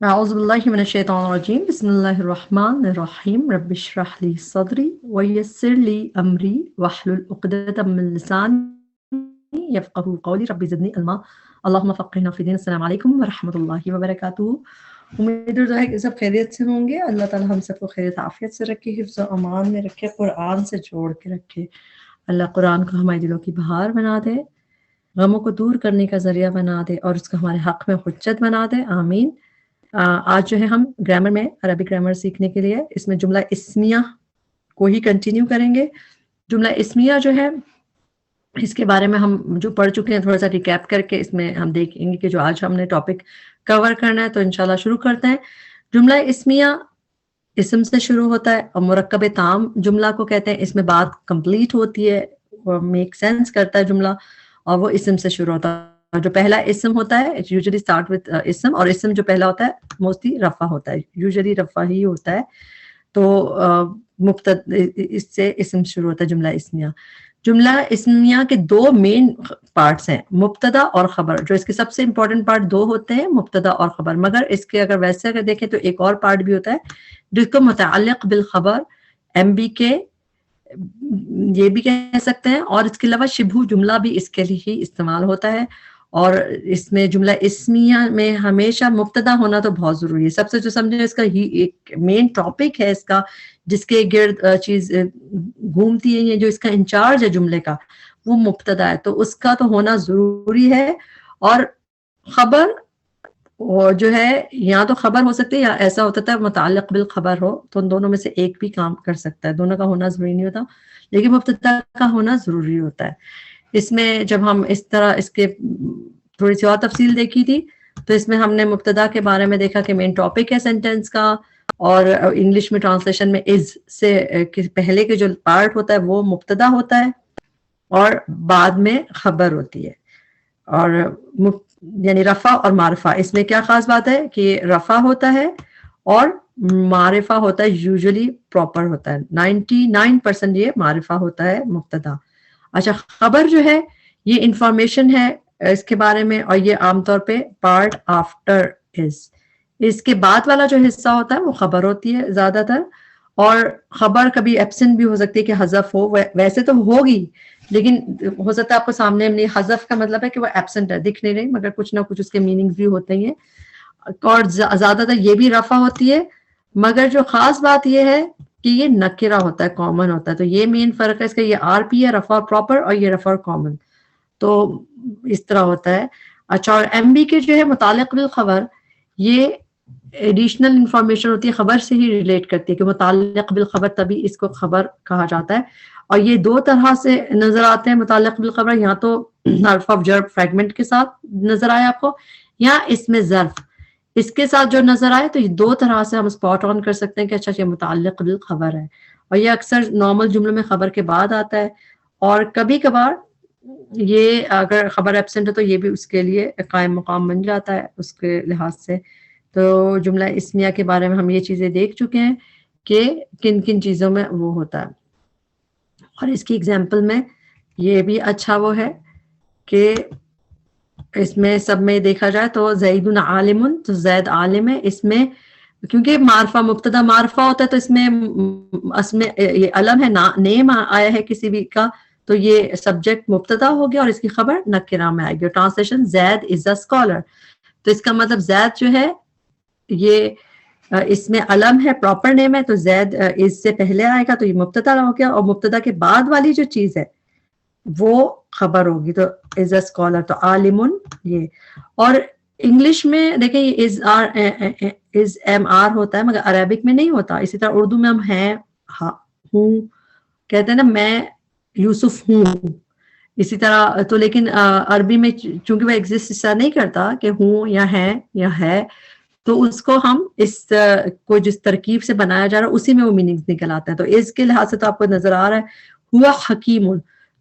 أعوذ بالله من الشيطان الرجيم بسم الله الرحمن الرحيم رب اشرح لي صدري ويسر لي أمري واحلل عقدة من لساني يفقهوا قولي رب زدني علما اللهم فقهنا في دين السلام علیکم ورحمۃ اللہ وبرکاتہ۔ امید ہے کہ سب خیریت سے ہوں گے۔ اللہ تعالی ہم سب کو خیریت عافیت سے رکھے، حفظ و امان میں رکھے، قرآن سے جوڑ کے رکھے۔ اللہ قرآن کو ہمارے دلوں کی بہار بنا دے، غموں کو دور کرنے کا ذریعہ بنا دے اور اس کو ہمارے حق میں حجت بنا دے، آمین۔ آج جو ہے ہم گرامر میں عربک گرامر سیکھنے کے لیے اس میں جملہ اسمیہ کو ہی کنٹینیو کریں گے۔ جملہ اسمیہ جو ہے اس کے بارے میں ہم جو پڑھ چکے ہیں تھوڑا سا ریکیپ کر کے اس میں ہم دیکھیں گے کہ جو آج ہم نے ٹاپک کور کرنا ہے، تو انشاءاللہ شروع کرتے ہیں۔ جملہ اسمیہ اسم سے شروع ہوتا ہے اور مرکب تام جملہ کو کہتے ہیں۔ اس میں بات کمپلیٹ ہوتی ہے، میک سینس کرتا ہے جملہ، اور وہ اسم سے شروع ہوتا ہے۔ جو پہلا اسم ہوتا ہے یوزلی اسٹارٹ وتھ اسم، اور اسم جو پہلا ہوتا ہے موسٹلی رفع ہوتا ہے، یوزلی رفع ہی ہوتا ہے۔ تو مبتدا، اس سے اسم شروع ہوتا ہے جملہ اسمیہ۔ جملہ اسمیہ کے دو مین پارٹس ہیں، مبتدا اور خبر۔ جو اس کے سب سے امپورٹنٹ پارٹ دو ہوتے ہیں، مبتدا اور خبر، مگر اس کے اگر ویسے اگر دیکھیں تو ایک اور پارٹ بھی ہوتا ہے جس کو متعلق بالخبر، ایم بی کے یہ بھی کہہ سکتے ہیں، اور اس کے علاوہ شبہ جملہ بھی اس کے لیے ہی استعمال ہوتا ہے۔ اور اس میں جملہ اسمیہ میں ہمیشہ مبتدا ہونا تو بہت ضروری ہے۔ سب سے جو سمجھے اس کا ہی ایک مین ٹاپک ہے اس کا، جس کے گرد چیز گھومتی ہے، جو اس کا انچارج ہے جملے کا، وہ مبتدا ہے، تو اس کا تو ہونا ضروری ہے۔ اور خبر اور جو ہے یا تو خبر ہو سکتی ہے یا ایسا ہوتا ہے متعلق بالخبر ہو، تو ان دونوں میں سے ایک بھی کام کر سکتا ہے، دونوں کا ہونا ضروری نہیں ہوتا، لیکن مبتدا کا ہونا ضروری ہوتا ہے۔ اس میں جب ہم اس طرح اس کے تھوڑی سی اور تفصیل دیکھی تھی تو اس میں ہم نے مبتدا کے بارے میں دیکھا کہ مین ٹاپک ہے سینٹینس کا، اور انگلش میں ٹرانسلیشن میں از سے پہلے کے جو پارٹ ہوتا ہے وہ مبتدا ہوتا ہے اور بعد میں خبر ہوتی ہے۔ اور یعنی رفع اور معرفہ، اس میں کیا خاص بات ہے کہ رفع ہوتا ہے اور معرفہ ہوتا ہے، یوزلی پراپر ہوتا ہے، 99% یہ معرفہ ہوتا ہے مبتدا۔ اچھا، خبر جو ہے یہ انفارمیشن ہے اس کے بارے میں، اور یہ عام طور پہ پارٹ آفٹر از، اس کے بعد والا جو حصہ ہوتا ہے وہ خبر ہوتی ہے زیادہ تر۔ اور خبر کبھی ایبسنٹ بھی ہو سکتی ہے کہ حذف ہو، ویسے تو ہوگی لیکن ہو سکتا ہے آپ کو سامنے نہیں، حذف کا مطلب ہے کہ وہ ایبسنٹ ہے، دکھ نہیں رہی، مگر کچھ نہ کچھ اس کے میننگز بھی ہوتے ہیں۔ اور زیادہ تر یہ بھی رفع ہوتی ہے، مگر جو خاص بات یہ ہے کہ یہ نکرہ ہوتا ہے، کامن ہوتا ہے، تو یہ مین فرق ہے اس کا۔ یہ آر پی ہے رفع پراپر، اور یہ رفع کامن، تو اس طرح ہوتا ہے۔ اچھا، اور ایم بی کے جو ہے متعلق بالخبر، یہ ایڈیشنل انفارمیشن ہوتی ہے، خبر سے ہی ریلیٹ کرتی ہے کہ متعلق بالخبر، تبھی اس کو خبر کہا جاتا ہے۔ اور یہ دو طرح سے نظر آتے ہیں متعلق بالخبر، یا تو حرف آف جر فریگمنٹ کے ساتھ نظر آئے آپ کو، یا اس میں ظرف اس کے ساتھ جو نظر آئے، تو یہ دو طرح سے ہم اسپاٹ آن کر سکتے ہیں کہ اچھا یہ متعلق بالخبر ہے۔ اور یہ اکثر نارمل جملوں میں خبر کے بعد آتا ہے، اور کبھی کبھار یہ اگر خبر ایبسنٹ ہے تو یہ بھی اس کے لیے قائم مقام بن جاتا ہے اس کے لحاظ سے۔ تو جملہ اسمیہ کے بارے میں ہم یہ چیزیں دیکھ چکے ہیں کہ کن کن چیزوں میں وہ ہوتا ہے۔ اور اس کی اگزامپل میں یہ بھی اچھا وہ ہے کہ اس میں سب میں دیکھا جائے تو زید عالم، تو زید عالم ہے، اس میں کیونکہ معرفہ مبتدا معرفہ ہوتا ہے تو اس میں یہ علم ہے، نیم آیا ہے کسی بھی کا، تو یہ سبجیکٹ مبتدا ہو گیا اور اس کی خبر نکرہ میں آئے گی۔ اور translation Zaid is a scholar, تو اس کا مطلب زید جو ہے یہ اس میں علم ہے، پراپر نیم ہے، تو زید اس سے پہلے آئے گا تو یہ مبتدا ہو گیا، اور مبتدا کے بعد والی جو چیز ہے وہ خبر ہوگی، تو از اے اسکالر، تو عالم یہ۔ اور انگلش میں دیکھیں یہ از ایم آر ہوتا ہے، مگر عربک میں نہیں ہوتا۔ اسی طرح اردو میں ہم ہیں، ہوں کہتے ہیں نا، میں یوسف ہوں، اسی طرح تو لیکن عربی میں چونکہ وہ ایگزسٹ اس طرح نہیں کرتا کہ ہوں یا ہیں یا ہے، تو اس کو ہم اس کو جس ترکیب سے بنایا جا رہا ہے اسی میں وہ میننگز نکل آتے ہیں۔ تو اس کے لحاظ سے تو آپ کو نظر آ رہا ہے ہوا حکیم،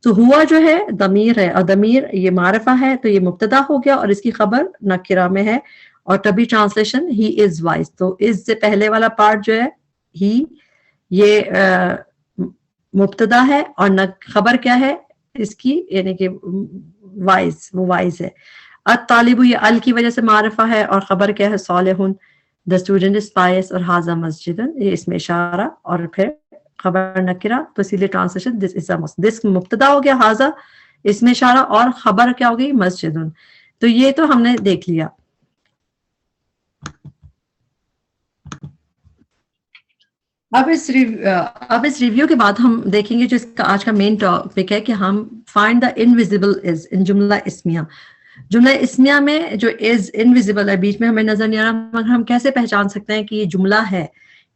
تو ہوا جو ہے ضمیر ہے، اور ضمیر یہ معرفہ ہے، تو یہ مبتدا ہو گیا اور اس کی خبر نکرہ میں ہے، اور تبھی ٹرانسلیشن ہی از وائز، تو اس سے پہلے والا پارٹ جو ہے ہی، یہ مبتدا ہے، اور خبر کیا ہے اس کی، یعنی کہ وائز، وہ وائز ہے۔ الطالب، یہ ال کی وجہ سے معرفہ ہے، اور خبر کیا ہے صالح، the student is pious اور haza masjidun, یہ اس میں اشارہ اور پھر خبر نکرہ تو اسی لیے translation this is a mosque. this مبتدا ہو گیا haza اس میں اشارہ اور خبر کیا ہو گئی مسجدن. تو یہ تو ہم نے دیکھ لیا. اب اس ریویو کے بعد ہم دیکھیں گے جو اس کا آج کا مین ٹاپک ہے کہ ہم فائنڈ دا انویزیبل از ان جملہ اسمیہ. جملہ اسمیہ میں جو از انویزیبل ہے بیچ میں ہمیں نظر نہیں آ رہا مگر ہم کیسے پہچان سکتے ہیں کہ یہ جملہ ہے.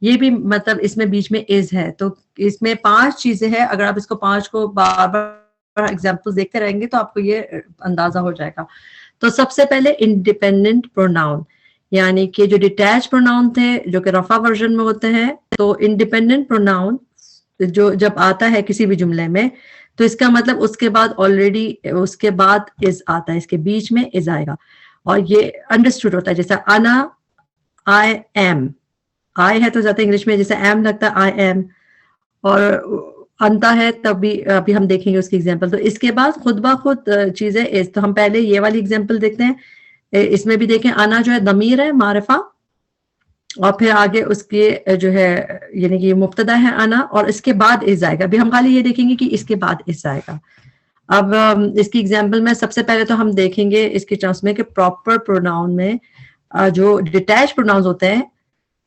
یہ بھی مطلب اس میں بیچ میں از ہے. تو اس میں 5 چیزیں ہیں. اگر آپ اس کو 5 کو بار بار ایگزامپل دیکھتے رہیں گے تو آپ کو یہ اندازہ ہو جائے گا. تو سب سے پہلے انڈیپینڈنٹ پروناؤن یعنی کہ جو ڈیٹیچ پروناؤن تھے جو کہ رفع ورژن میں ہوتے ہیں. تو انڈیپینڈنٹ پروناؤن جو جب آتا ہے کسی بھی جملے میں تو اس کا مطلب اس کے بعد آلریڈی اس کے بعد از آتا ہے, اس کے بیچ میں از آئے گا اور یہ انڈرسٹوڈ ہوتا ہے. جیسے انا آئی ایم, آئی ہے تو زیادہ انگلش میں جیسے ایم لگتا ہے آئی ایم, اور انتا ہے تب بھی ابھی ہم دیکھیں گے اس کی ایگزامپل. تو اس کے بعد خود بخود چیزیں از. تو ہم پہلے یہ والی ایگزامپل دیکھتے ہیں. اس میں بھی دیکھیں انا جو ہے ضمیر ہے معرفہ اور پھر آگے اس کے جو ہے یعنی کہ مبتدا ہے انا اور اس کے بعد از آئے گا. ابھی ہم خالی یہ دیکھیں گے کہ اس کے بعد از آئے گا. اب اس کی ایگزامپل میں سب سے پہلے تو ہم دیکھیں گے اس کی ٹرمس میں کہ پراپر پروناؤن میں جو ڈیٹیچ پروناؤنز ہوتے ہیں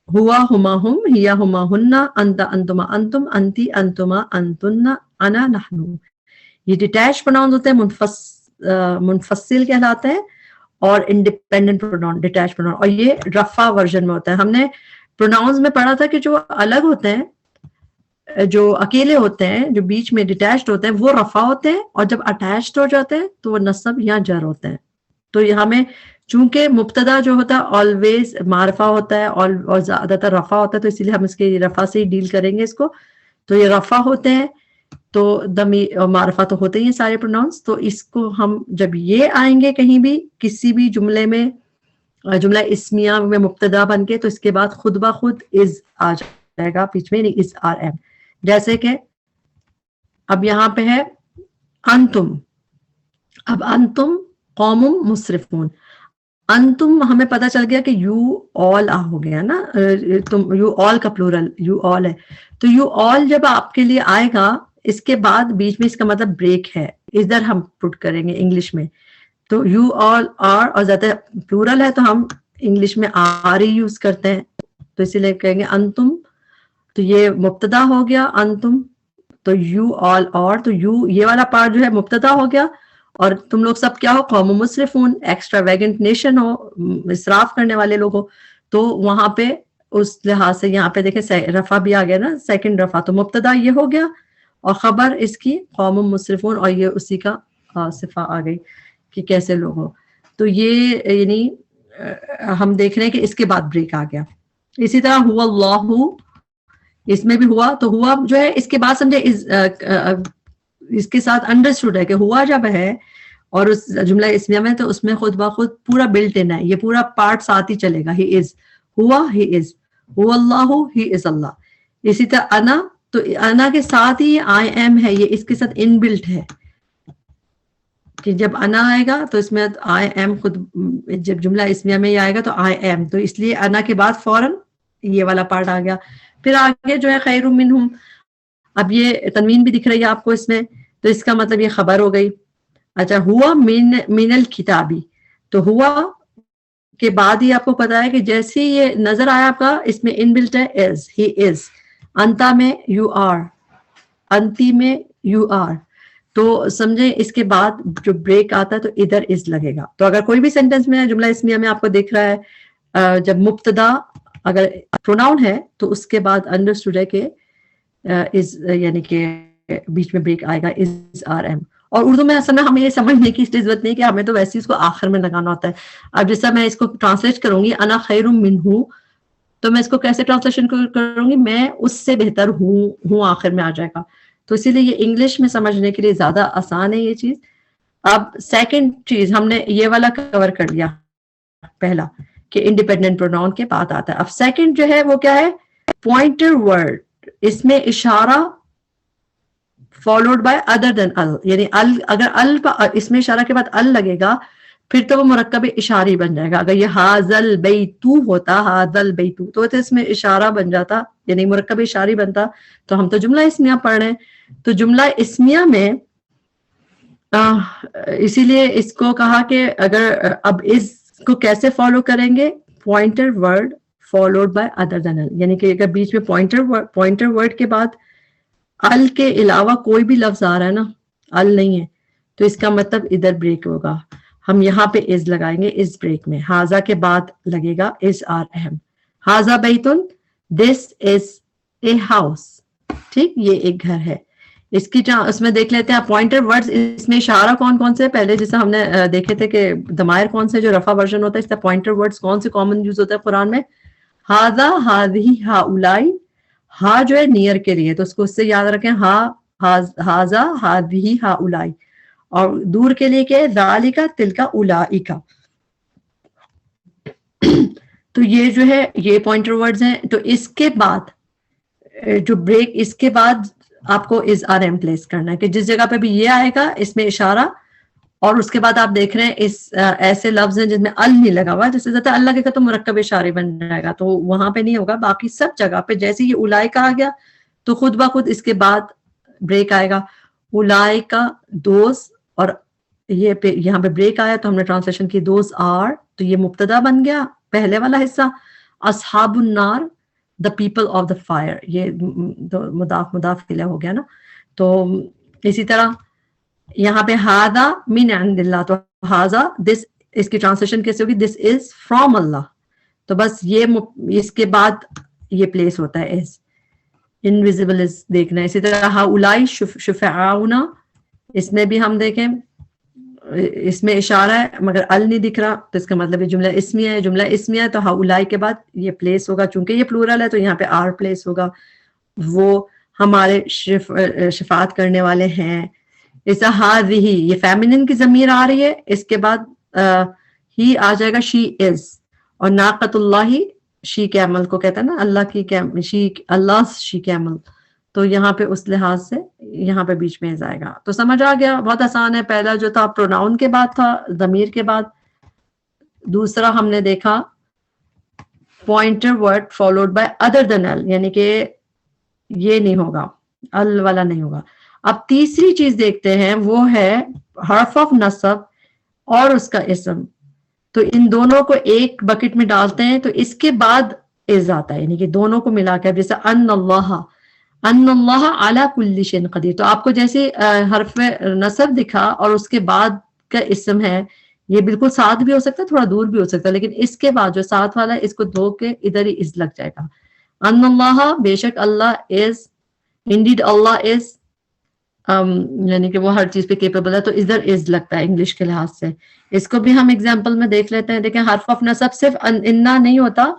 ہوا ہما ہم, ہیا ہما ہننا, انتا انتما انتم, انتی انتما انتن, انا نحنو. یہ ڈیٹیچ پروناؤنز ہوتے ہیں, منفصل کہلاتے ہیں اور انڈیپینڈنٹ پروناؤن ڈیٹیچ پروناؤن, اور یہ رفع ورژن میں ہوتا ہے. ہم نے پروناؤنز میں پڑھا تھا کہ جو الگ ہوتے ہیں جو اکیلے ہوتے ہیں جو بیچ میں ڈیٹیچڈ ہوتے ہیں وہ رفع ہوتے ہیں اور جب اٹیچڈ ہو جاتے ہیں تو وہ نصب یا جر ہوتے ہیں. تو یہ ہمیں چونکہ مبتدا جو ہوتا ہے آلویز معرفہ ہوتا ہے اور زیادہ تر رفع ہوتا ہے تو اسی لیے ہم اس کے رفع سے ہی ڈیل کریں گے اس کو. تو یہ رفع ہوتے ہیں تو ضمیر اور معرفہ تو ہوتے ہی ہیں سارے پروناؤنس. تو اس کو ہم جب یہ آئیں گے کہیں بھی کسی بھی جملے میں جملہ اسمیہ میں مبتدا بن کے تو اس کے بعد خود بخود از آ جائے گا بیچ میں, از آر ایم. جیسے کہ اب یہاں پہ ہے انتم. اب انتم قوم مسرفون. انتم ہمیں پتا چل گیا کہ یو آل ہو گیا نا, تم یو آل کا پلورل یو آل ہے. تو یو آل جب آپ کے لیے آئے گا اس کے بعد بیچ میں اس کا مطلب بریک ہے, ادھر ہم پٹ کریں گے انگلش میں. تو یو آل آر اور زیادہ پلورل ہے تو ہم انگلش میں آر ہی یوز کرتے ہیں تو اسی لیے کہیں گے انتم. تو یہ مبتدا ہو گیا انتم. تو یو آل آر تو یو یہ والا پارٹ جو ہے مبتدا ہو گیا اور تم لوگ سب کیا ہو قوم مسرفون, ایکسٹرا ویگنٹ نیشن ہو, اسراف کرنے والے لوگ ہو. تو وہاں پہ اس لحاظ سے یہاں پہ دیکھیں رفع بھی آ گیا نا, سیکنڈ رفع. تو مبتدا یہ ہو گیا اور خبر اس کی قوم مسرفون اور یہ اسی کا صفہ آ گئی کہ کیسے لوگ ہو. تو یہ یعنی ہم دیکھ رہے ہیں کہ اس کے بعد بریک آ گیا. اسی طرح ہوا اللہ, اس میں بھی ہوا تو ہوا جو ہے اس کے بعد سمجھے اس کے ساتھ انڈرسٹوڈ ہے کہ ہوا جب ہے اور اس جملہ اسمیہ میں تو اس میں خود بخود پورا بلٹ ان ہے, یہ پورا پارٹ ساتھ ہی چلے گا. ہی از ہوا, ہی از ہوا اللہ, ہی از اللہ. اسی طرح انا تو انا کے ساتھ ہی آئی ایم ہے, یہ اس کے ساتھ ان بلٹ ہے کہ جب انا آئے گا تو اس میں آئی ایم خود جب جملہ اسمیہ میں یہ آئے گا تو آئی ایم, تو اس لیے انا کے بعد فوراً یہ والا پارٹ آ گیا. پھر آگے جو ہے خیر منہم, اب یہ تنوین بھی دکھ رہی ہے آپ کو اس میں تو اس کا مطلب یہ خبر ہو گئی. اچھا ہوا من الکتابی, تو ہوا کے بعد ہی آپ کو پتا ہے کہ جیسے یہ نظر آیا آپ کا اس میں ان بلٹ ہے از, ہی از. انتا میں یو آر, انتی میں یو آر. تو سمجھیں اس کے بعد جو بریک آتا ہے تو ادھر از لگے گا. تو اگر کوئی بھی سینٹینس میں جملہ اسمیہ میں آپ کو دیکھ رہا ہے جب مبتدا اگر پروناؤن ہے تو اس کے بعد انڈرسٹوڈ ہے کہ از یعنی کہ بیچ میں بریک آئے گا از آر ایم. اور اردو میں اصل میں ہمیں یہ سمجھنے کی ضرورت نہیں کہ ہمیں تو ویسے اس کو آخر میں لگانا ہوتا ہے. اب جیسا میں اس کو ٹرانسلیٹ کروں گی انا خیر منہ, تو میں اس کو کیسے ٹرانسلیشن کروں گی, میں اس سے بہتر ہوں آخر میں آ جائے گا. تو اسی لیے یہ انگلش میں سمجھنے کے لیے زیادہ آسان ہے یہ چیز. اب سیکنڈ چیز ہم نے یہ والا کور کر لیا پہلا کہ انڈیپینڈنٹ پروناؤن کے بعد آتا ہے. اب سیکنڈ جو ہے وہ کیا ہے, پوائنٹر ورڈ. اس میں اشارہ فالوڈ بائی ادر دین ال, یعنی ال اگر ال اس میں اشارہ کے بعد ال لگے گا پھر تو وہ مرکب اشاری بن جائے گا. اگر یہ حاضل بیتو ہوتا، حاضل بیتو، تو اس میں اشارہ بن جاتا، یعنی مرکب اشاری بنتا. تو ہم تو جملہ اسمیہ پڑھ رہے ہیں، تو جملہ اسمیہ میں اسی لیے اس کو کہا کہ اگر اب اس کو کیسے فالو کریں گے، pointer word followed by other than ال، یعنی کہ اگر بیچ میں پوائنٹر ورڈ کے بعد ال کے علاوہ کوئی بھی لفظ آ رہا ہے نا، ال نہیں ہے، تو اس کا مطلب ادھر بریک ہوگا. ہم یہاں پہ از لگائیں گے اس بریک میں. ہاذا کے بعد لگے گا از آر اہم. ہاذا بیتن، دس از اے ہاؤس. ٹھیک، یہ ایک گھر ہے. اس کی اس میں دیکھ لیتے ہیں پوائنٹر ورڈز، اس میں اشارہ کون کون سے پہلے جیسے ہم نے دیکھے تھے کہ ضمائر کون سے جو رفع ورژن ہوتا ہے، اس طرح پوائنٹر ورڈز کون سے کامن یوز ہوتا ہے قرآن میں. ہاذا، ہاذی، ہاؤلائی. ہا جو ہے نیئر کے لیے، تو اس کو اس سے یاد رکھیں، ہا ہاذا، ہاذی، ہاؤلائی. اور دور کے لیے کہ ذالکا، تلکا، اولئک. تو یہ جو ہے یہ پوائنٹر ورڈز ہیں. تو اس کے بعد جو بریک، اس کے بعد آپ کو از آر ایم پلیس کرنا ہے کہ جس جگہ پہ بھی یہ آئے گا اس میں اشارہ، اور اس کے بعد آپ دیکھ رہے ہیں اس ایسے لفظ ہیں جس میں ال نہیں لگا ہوا، جیسے زیادہ اللہ کے تو مرکب اشارے بن جائے گا، تو وہاں پہ نہیں ہوگا. باقی سب جگہ پہ جیسے یہ اولائے کا آ گیا تو خود بخود اس کے بعد بریک آئے گا. اولائے کا دوست، اور یہ پہ یہاں پہ بریک آیا تو ہم نے ٹرانسلیشن کی دوز آر، تو یہ مبتدا بن گیا پہلے والا حصہ. اصحاب النار، the people of the fire، یہ مضاف مضاف الیہ ہو گیا نا. تو اسی طرح یہاں پہ ہاذا من عند اللہ، تو ہاذا دس، اس کی ٹرانسلیشن کیسے ہوگی، دس از فرام اللہ. تو بس یہ اس کے بعد یہ پلیس ہوتا ہے از انویزیبل از دیکھنا. اسی طرح ہاؤلائی شفعاؤنا، اس میں بھی ہم دیکھیں اس میں اشارہ ہے مگر ال نہیں دکھ رہا، تو اس کا مطلب یہ جملہ اسمیہ ہے. جملہ اسمیہ ہے تو ہاؤلائی کے بعد یہ پلیس ہوگا، چونکہ یہ پلورل ہے تو یہاں پہ آر پلیس ہوگا. وہ ہمارے شفاعت کرنے والے ہیں. اس ہاذہ، یہ فیمینن کی ضمیر آ رہی ہے، اس کے بعد ہی آ جائے گا شی از. اور ناقۃ اللہ، شی کیمل کو کہتا ہے نا اللہ کی شی، اللہ شی کیمل، تو یہاں پہ اس لحاظ سے یہاں پہ بیچ میں آئے گا. تو سمجھ آ گیا، بہت آسان ہے. پہلا جو تھا پروناؤن کے بعد تھا ضمیر کے بعد، دوسرا ہم نے دیکھا pointer word followed by other than ال، یعنی کہ یہ نہیں ہوگا، ال والا نہیں ہوگا. اب تیسری چیز دیکھتے ہیں، وہ ہے حرف آف نصب اور اس کا اسم. تو ان دونوں کو ایک بکٹ میں ڈالتے ہیں تو اس کے بعد از آتا ہے، یعنی کہ دونوں کو ملا کر، جیسے ان اللہ علی کل شیء قدیر. تو آپ کو جیسے حرف نصب دکھا اور اس کے بعد کا اسم ہے، یہ بالکل ساتھ بھی ہو سکتا ہے، تھوڑا دور بھی ہو سکتا ہے، لیکن اس کے بعد جو ساتھ والا ہے اس کو دھو کے ادھر ہی از لگ جائے گا. ان اللہ، بے شک اللہ، از انڈیڈ اللہ از، یعنی کہ وہ ہر چیز پہ کیپیبل ہے، تو ادھر از لگتا ہے انگلش کے لحاظ سے. اس کو بھی ہم اگزامپل میں دیکھ لیتے ہیں. دیکھیں حرف آف نصب صرف انا نہیں ہوتا،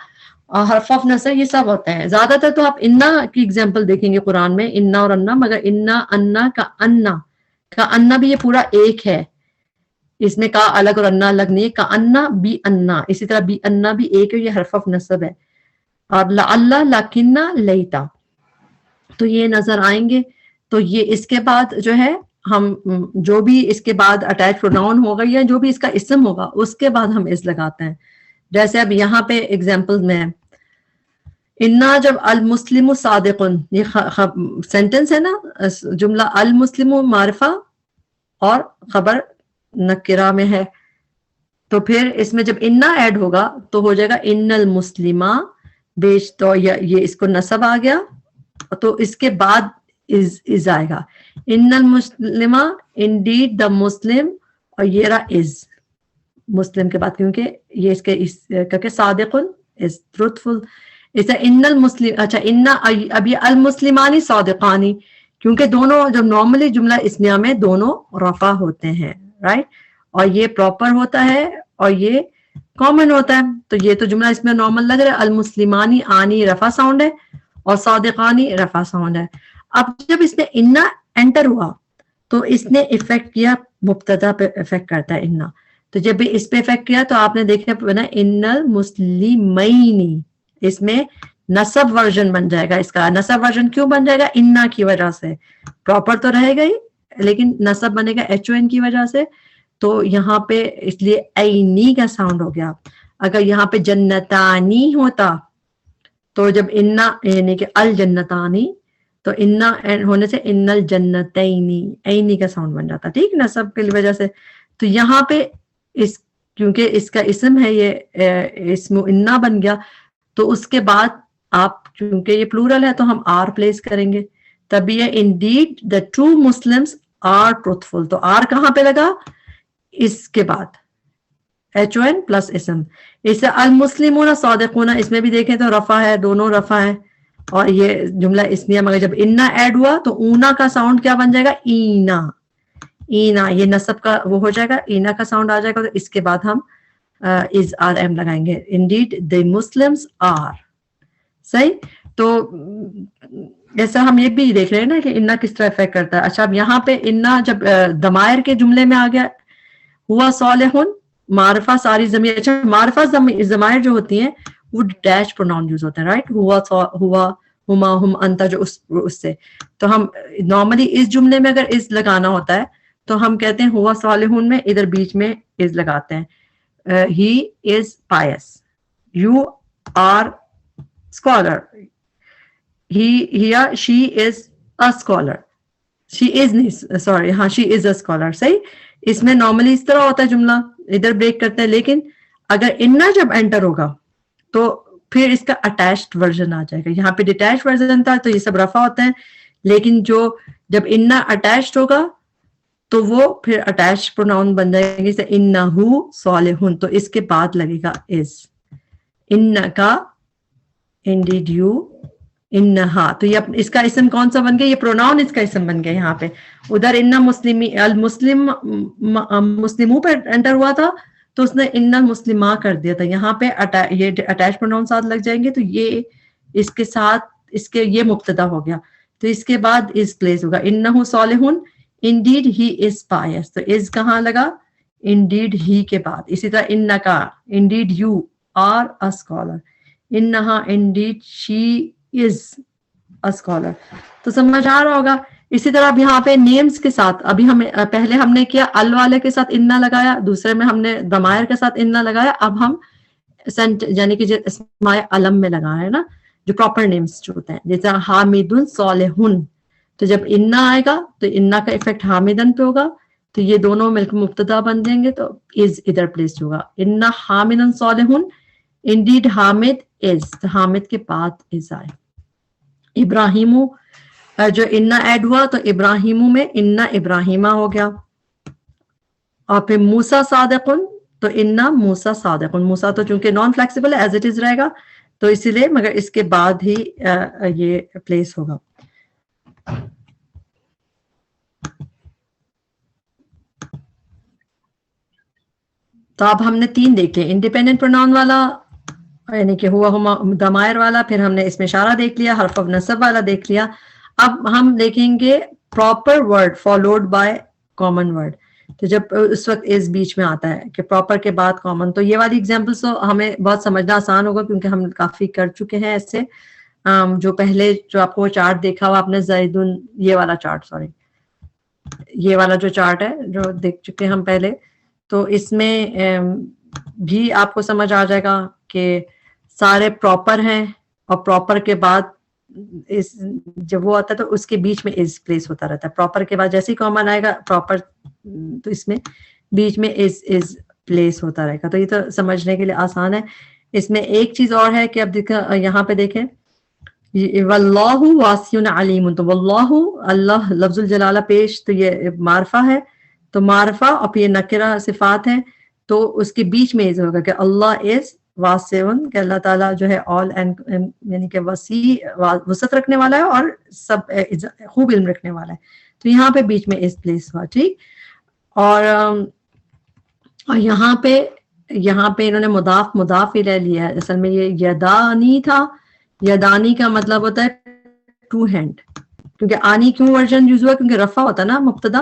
حرف آف نصب یہ سب ہوتا ہے. زیادہ تر تو آپ انا کی اگزامپل دیکھیں گے قرآن میں، انا اور انا، مگر انا، انا کا انا بھی یہ پورا ایک ہے، اس میں کا الگ اور انا الگ نہیں ہے. کا انا بی انا، اسی طرح بی انا بھی ایک ہے، یہ حرف آف نصب ہے. اور لعلہ، لکنہ، لیتا، تو یہ نظر آئیں گے. تو یہ اس کے بعد جو ہے ہم جو بھی اس کے بعد اٹیچ پروناؤن ہوگا یا جو بھی اس کا اسم ہوگا اس کے بعد ہم اس لگاتے ہیں. جیسے اب یہاں پہ اگزامپل میں انا، جب المسلم صادق، یہ سینٹنس ہے نا، جملہ المسلم معرفہ اور خبر نکرہ میں ہے، تو پھر اس میں جب انا ایڈ ہوگا تو ہو جائے گا ان المسلمہ، بیش، تو یہ اس کو نصب آ گیا، تو اس کے بعد از آئے گا. ان المسلمہ، انڈیڈ دا مسلم، اور یہ رہا از مسلم کے بعد، کیونکہ یہ اس کے کیونکہ صادق از ٹروتفل. اس طرح ان المسلم، اچھا ان، اب یہ المسلمانی صادقانی، کیونکہ دونوں جب نارملی جملہ اسمیہ میں دونوں رفع ہوتے ہیں، رائٹ، اور یہ پراپر ہوتا ہے اور یہ کامن ہوتا ہے. تو یہ تو جملہ اس میں نارمل لگ رہا ہے، المسلمانی، آنی رفع ساؤنڈ ہے اور صادقانی رفع ساؤنڈ ہے. اب جب اس میں انا انٹر ہوا تو اس نے افیکٹ کیا، مبتدا پہ افیکٹ کرتا ہے انا، تو جب بھی اس پہ افیکٹ کیا تو آپ نے دیکھا بنا ان المسلمین، اس میں نصب ورژن بن جائے گا. اس کا نصب ورژن کیوں بن جائے گا؟ انا کی وجہ سے. پراپر تو رہے گا ہی لیکن نصب بنے گا ایچ او این کی وجہ سے. تو یہاں پہ اس لیے عینی کا ساؤنڈ ہو گیا. اگر یہاں پہ جنتانی ہوتا تو جب انا یعنی کہ الجنتانی تو انا ہونے سے ان الجنتینی عینی کا ساؤنڈ بن جاتا. ٹھیک نا, سب کی وجہ سے. تو یہاں پہ اس کیونکہ اس کا اسم ہے, یہ اسم انا بن گیا, تو اس کے بعد آپ چونکہ یہ پلورل ہے تو ہم آر پلیس کریں گے, تب یہ indeed the true Muslims are truthful. تو آر کہاں پہ لگا؟ اس کے بعد ایچ او این پلس اسم. اس سے المسلمون صادقون, اس میں بھی دیکھیں تو رفع ہے, دونوں رفع ہے, اور یہ جملہ اسمیہ. مگر جب انا ایڈ ہوا تو اونا کا ساؤنڈ کیا بن جائے گا؟ اینا. اینا یہ نصب کا وہ ہو جائے گا, اینا کا ساؤنڈ آ جائے گا. تو اس کے بعد ہم از آر ایم لگائیں گے, انڈیڈ دی مسلمس آر. صحیح. تو جیسا ہم یہ بھی دیکھ رہے ہیں نا کہ انا کس طرح افیکٹ کرتا ہے. اچھا اب یہاں پہ انا جب ضمائر کے جملے میں آ گیا, ہوا صالحن معرفہ ساری ضمیر. اچھا معرفہ ضمائر جو ہوتی ہیں وہ ڈیش پروناؤن یوز ہوتے ہیں, رائٹ. ہوا ہما ہم انتا, جو اس سے. تو ہم نارملی اس جملے میں اگر از لگانا ہوتا ہے تو ہم کہتے ہیں ہوا صالحن میں ادھر بیچ میں از لگاتے ہیں. He is pious, you are scholar, she is a scholar. she is نہیں, سوری, ہاں she is a scholar. صحیح. اس میں نارملی اس طرح ہوتا ہے جملہ, ادھر بریک کرتے ہیں. لیکن اگر انا جب انٹر ہوگا تو پھر اس کا اٹیچڈ ورژن آ جائے گا. یہاں پہ ڈیٹیچڈ ورژن تھا تو یہ سب رفع ہوتے ہیں, لیکن جب انا اٹیچڈ ہوگا تو وہ پھر اٹیچڈ پروناؤن بن جائے گا, جیسے انہو صالحن, تو اس کے بعد لگے گا از. انکا انڈیڈ یو, انہا, تو یہ اس کا اسم کون سا بن گیا؟ یہ پروناؤن اس کا اسم بن گیا یہاں پہ. ادھر انا مسلموں پہ انٹر ہوا تھا تو اس نے انا مسلمہ کر دیا تھا. یہاں پہ یہ اٹیچ پروناؤن ساتھ لگ جائیں گے تو یہ اس کے ساتھ اس کے یہ مبتدا ہو گیا, تو اس کے بعد از پلیس ہوگا. انہو صالحن انڈیڈ ہی از پائس, تو از کہاں لگا؟ انڈیڈ ہی کے بعد. اسی طرح انکا indeed you are a scholar, انہا indeed she is a scholar. تو سمجھ آ رہا ہوگا. اسی طرح اب یہاں پہ نیمز کے ساتھ, ابھی پہلے ہم نے کیا ال والے کے ساتھ انا لگایا, دوسرے میں ہم نے ضمائر کے ساتھ انا لگایا. اب ہم یعنی کہ اسماء علم میں لگا ہے نا, جو پراپر نیمز جو ہوتے ہیں, جیسے حامد صالحن, تو جب انا آئے گا تو انا کا افیکٹ حامدن پہ ہوگا, تو یہ دونوں مل کے مبتدا بن جائیں گے, تو از ادھر پلیس ہوگا. انا حامدن صالحن انڈیڈ حامد از, تو حامد کے بعد از آئے. ابراہیمو جو انا ایڈ ہوا تو ابراہیمو میں انا ابراہیمہ ہو گیا. اور پھر موسیٰ صادقن, تو انا موسیٰ صادقن. موسیٰ تو چونکہ نان فلیکسیبل ہے, ایز اٹ از رہے گا, تو اسی لیے, مگر اس کے بعد ہی یہ پلیس ہوگا. تو اب ہم نے 3 دیکھ لیا, انڈیپینڈنٹ پروناؤن والا یعنی کہ ہوا ہما ضمائر والا, پھر ہم نے اس میں اشارہ دیکھ لیا, حرف نصب والا دیکھ لیا. اب ہم دیکھیں گے proper word followed by common word. تو جب اس وقت اس بیچ میں آتا ہے کہ پراپر کے بعد کامن, تو یہ والی ایگزامپلس تو ہمیں بہت سمجھنا آسان ہوگا کیونکہ ہم کافی کر چکے ہیں ایسے. جو پہلے جو آپ کو چارٹ دیکھا ہوا آپ نے زیدن, یہ والا چارٹ, سوری یہ والا جو چارٹ ہے جو دیکھ چکے ہم پہلے, تو اس میں بھی آپ کو سمجھ آ جائے گا کہ سارے پراپر ہیں, اور پراپر کے بعد جب وہ آتا ہے تو اس کے بیچ میں از پلیس ہوتا رہتا ہے. پراپر کے بعد جیسے ہی کامن آئے گا پراپر, تو اس میں بیچ میں از پلیس ہوتا رہے گا. تو یہ تو سمجھنے کے لیے آسان ہے. اس میں ایک چیز اور ہے کہ اب یہاں پہ دیکھیں واللہ واسع علیم, تو واللہ اللہ لفظ الجلالہ پیش, تو یہ معرفہ ہے, تو معرفہ اور پھر یہ نکرہ صفات ہیں, تو اس کے بیچ میں از ہوگا کہ اللہ از واسع, کہ اللہ تعالیٰ جو ہے آل اینڈ یعنی کہ وسیع وسعت رکھنے والا ہے اور سب خوب علم رکھنے والا ہے. تو یہاں پہ بیچ میں اس پلیس ہوا. ٹھیک. اور یہاں پہ انہوں نے مضاف الیہ لیا ہے. اصل میں یہ یدانی تھا. یدانی کا مطلب ہوتا ہے ٹو ہینڈ, کیونکہ آنی کیوں ورژن یوز ہوا, کیونکہ رفع ہوتا نا مبتدا,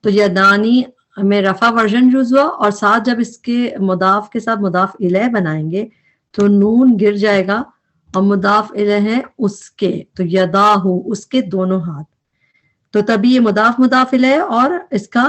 تو یدانی میں رفع ورژن یوز ہوا, اور ساتھ جب اس کے مضاف کے ساتھ مضاف الیہ بنائیں گے تو نون گر جائے گا, اور مضاف الیہ ہے اس کے, تو یداہو اس کے دونوں ہاتھ, تو تبھی یہ مضاف الیہ اور اس کا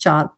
4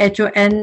HON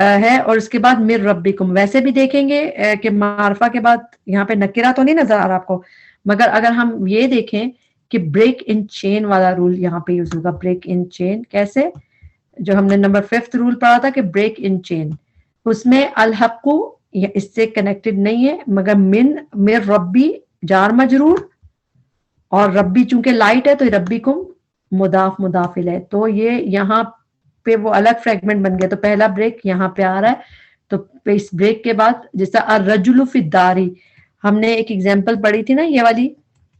ہے اور اس کے بعد مر ربکم. ویسے بھی دیکھیں گے کہ معرفہ کے بعد یہاں پہ نکرہ تو نہیں نظر آ رہا آپ کو، مگر اگر ہم یہ دیکھیں کہ بریک ان چین والا رول یہاں پہ یوز ہوگا. بریک ان چین کیسے؟ جو ہم نے نمبر 5 رول پڑھا تھا کہ بریک ان چین، اس میں الحق اس سے کنیکٹڈ نہیں ہے، مگر من ربی جار مجرور، اور ربی چونکہ لائٹ ہے تو ربی کم مضاف مضاف الیہ، تو یہ یہاں پہ وہ الگ فریگمنٹ بن گیا. تو پہلا بریک یہاں پہ آ رہا ہے. تو اس بریک کے بعد جیسا الرجل فی الداری، ہم نے ایک ایگزامپل پڑھی تھی نا یہ والی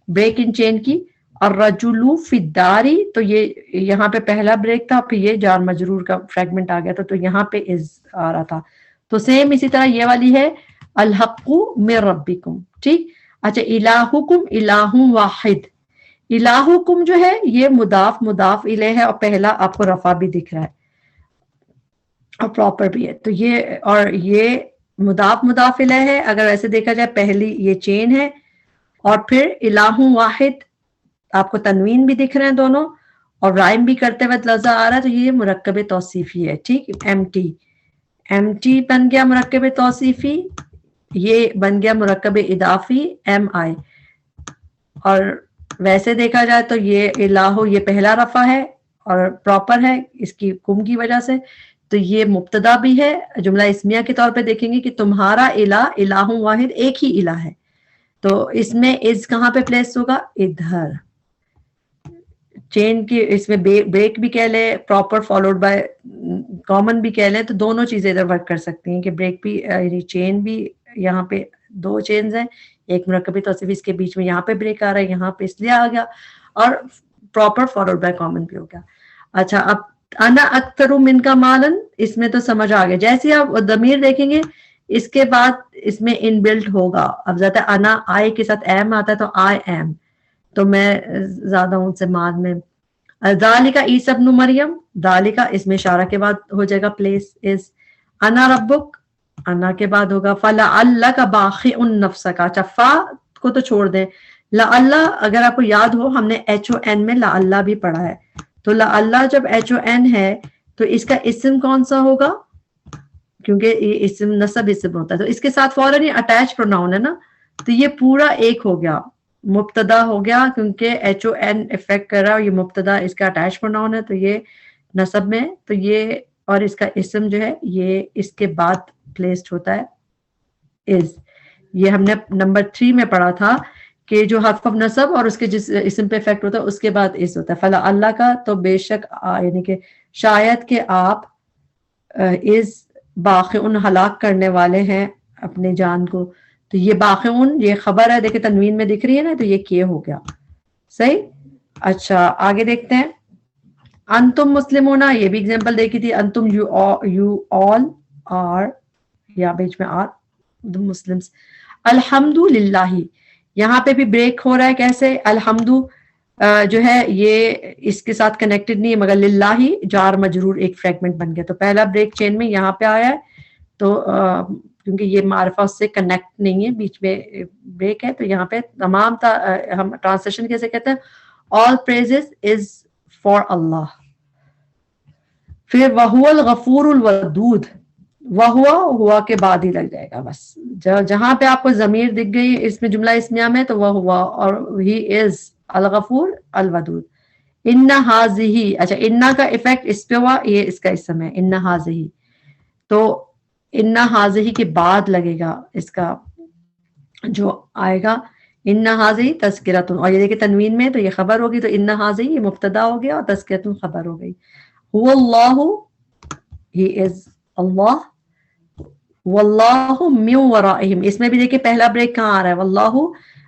بریک ان چین کی، الرجل فی الداری، تو یہ یہاں پہ پہلا بریک تھا، پھر یہ جار مجرور کا فریگمنٹ آ گیا تھا، تو یہاں پہ از آ رہا تھا. تو سیم اسی طرح یہ والی ہے الحق من ربکم. ٹھیک. اچھا الہکم الہ واحد، الہکم جو ہے یہ مضاف مضاف الیہ ہے، اور پہلا آپ کو رفع بھی دکھ رہا ہے اور پراپر بھی ہے. تو یہ اور یہ مضاف مضاف الیہ ہے. اگر ایسے دیکھا جائے پہلی یہ چین ہے، اور پھر الہ واحد آپ کو تنوین بھی دکھ رہے ہیں دونوں، اور رائم بھی کرتے وقت لفظ آ رہا ہے، تو یہ مرکب توصیفی ہے. ٹھیک. ایم ٹی بن گیا مرکب توصیفی، یہ بن گیا مرکب اضافی ایم آئی. اور ویسے دیکھا جائے تو یہ الہ یہ پہلا رفع ہے اور پراپر ہے اس کی کم کی وجہ سے، تو یہ مبتدا بھی ہے. جملہ اسمیہ کے طور پہ دیکھیں گے کہ تمہارا الہ الہ واحد ایک ہی الہ ہے، تو اس میں از کہاں پہ پلیس ہوگا؟ ادھر. چین کی اس میں بریک بھی کہہ لیں، پراپر فالوڈ بائی کامن بھی کہہ لیں، تو دونوں چیزیں ادھر ورک کر سکتی ہیں کہ بریک بھی یعنی چین بھی. یہاں پہ دو چینز ہیں، ایک مرکبی توصیفی، اس کے بیچ میں یہاں پہ بریک آ رہا ہے، یہاں پہ اس لیے آ گیا، اور پراپر فالوڈ بائی کامن بھی ہو گیا. اچھا اب انا اکثر من کا مالن، اس میں تو سمجھ آ گیا. جیسے آپ ضمیر دیکھیں گے اس کے بعد اس میں ان بلٹ ہوگا. اب زیادہ انا آئی کے ساتھ ایم آتا ہے تو آئی ایم، تو میں زیادہ ہوں سے ماد میں. ذالکا عیسی ابن مریم، ذالکا اس میں اشارہ کے بعد ہو جائے گا پلیس از. انا ربک انا کے بعد ہوگا فلعلک باخع نفسک. اچھا فا کو تو چھوڑ دیں، لعل اگر آپ کو یاد ہو ہم نے ایچ او این میں لعل بھی پڑھا ہے، تو لعل جب ایچ او این ہے تو اس کا اسم کون سا ہوگا؟ کیونکہ یہ اسم نصب اسم ہوتا ہے تو اس کے ساتھ فوراً یہ اٹیچ پروناؤن ہے نا، تو یہ پورا ایک ہو گیا، مبتدا ہو گیا، کیونکہ ایچ او این افیکٹ کر رہا ہے اور یہ مبتدا اس کا اٹیچ پروناؤن ہے، تو یہ نصب میں، تو یہ اور اس کا اسم جو ہے یہ اس کے بعد پلیسڈ ہوتا ہے از. یہ ہم نے نمبر 3 میں پڑھا تھا کہ جو حرف نصب اور اس کے جس اسم پہ افیکٹ ہوتا ہے اس کے بعد اس ہوتا ہے. فلا اللہ کا تو بے شک یعنی کہ شاید کہ آپ از باخعن ہلاک کرنے والے ہیں اپنے جان کو، تو یہ باخعن یہ خبر ہے، دیکھیں تنوین میں دکھ رہی ہے نا، تو یہ کیے ہو گیا صحیح. اچھا آگے دیکھتے ہیں. انتم مسلمون، یہ بھی اگزامپل دیکھی تھی. انتم یو آل آر، یا بیچ میں آر مسلمس. الحمد للہ، یہاں پہ بھی بریک ہو رہا ہے. کیسے؟ الحمد جو ہے یہ اس کے ساتھ کنیکٹڈ نہیں ہے، مگر للہ جار مجرور ایک فریگمنٹ بن گیا، تو پہلا بریک چین میں یہاں پہ آیا ہے، تو کیونکہ یہ معرفہ اس سے کنیکٹ نہیں ہے، بیچ میں بریک ہے، تو یہاں پہ تمام ہم ٹرانسلیشن کیسے کہتے ہیں؟ all praises is for Allah. پھر وَهُوَ الْغَفُورُ الْوَدُودُ، ہوا کے بعد ہی لگ جائے گا بس. جہاں پہ آپ کو ضمیر دکھ گئی اس میں جملہ اسمیہ میں تو وہ ہوا، اور ہی از الغفور الودود. ان ہاذہ، اچھا انا کا افیکٹ اس پہ ہوا، یہ اس کا اسم ہے ان ہاذہ، تو ان ہاذہ کے بعد لگے گا اس کا جو آئے گا ان ہاذہ تذکرۃ، اور یہ دیکھیں تنوین میں تو یہ خبر ہوگی، تو ان ہاذہ یہ مبتدا ہو گیا اور تذکرۃ خبر ہو گئی. هو اللہ، ہی از اللہ، واللہ من ورائہم، اس میں بھی دیکھیں پہلا بریک کہاں آ رہا ہے؟ واللہ.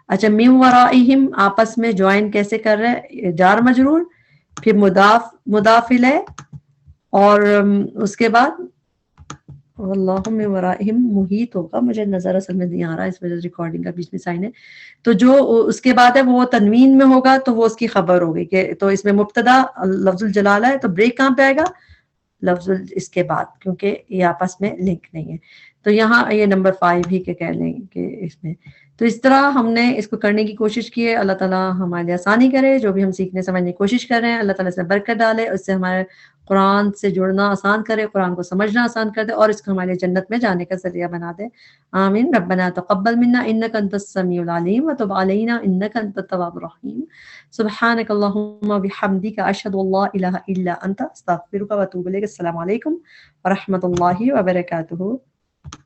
اچھا من ورائہم آپس میں جوائن کیسے کر رہے ہیں؟ جار مجرور، پھر مضاف الیہ، اور اس کے بعد واللہ من ورائہم محیط ہوگا، مجھے نظر اصل میں نہیں آ رہا، اس وجہ سے ریکارڈنگ کا بیچ میں سائن ہے، تو جو اس کے بعد ہے وہ تنوین میں ہوگا تو وہ اس کی خبر ہوگی کہ تو اس میں مبتدا لفظ الجلالہ ہے، تو بریک کہاں پہ آئے گا؟ لفظ اس کے بعد، کیونکہ یہ آپس میں لنک نہیں ہے، تو یہاں یہ نمبر 5 ہی کے کہہ لیں کہ اس میں. تو اس طرح ہم نے اس کو کرنے کی کوشش کی ہے. اللہ تعالیٰ ہمارے لیے آسانی کرے، جو بھی ہم سیکھنے سمجھنے کی کوشش کر رہے ہیں اللہ تعالیٰ اس میں برکت ڈالے، اس سے ہمارے قرآن سے جڑنا آسان کرے، قرآن کو سمجھنا آسان کر دے، اور اس کو ہمارے لیے جنت میں جانے کا ذریعہ بنا دے. آمین. ربنا تقبل منا انک انت السمیع العلیم وتب علینا انک انت التواب الرحیم. سبحانک اللہم وبحمدک اشہد ان لا الہ الا انت استغفرک واتوب الیک. السلام علیکم ورحمۃ اللہ وبرکاتہ.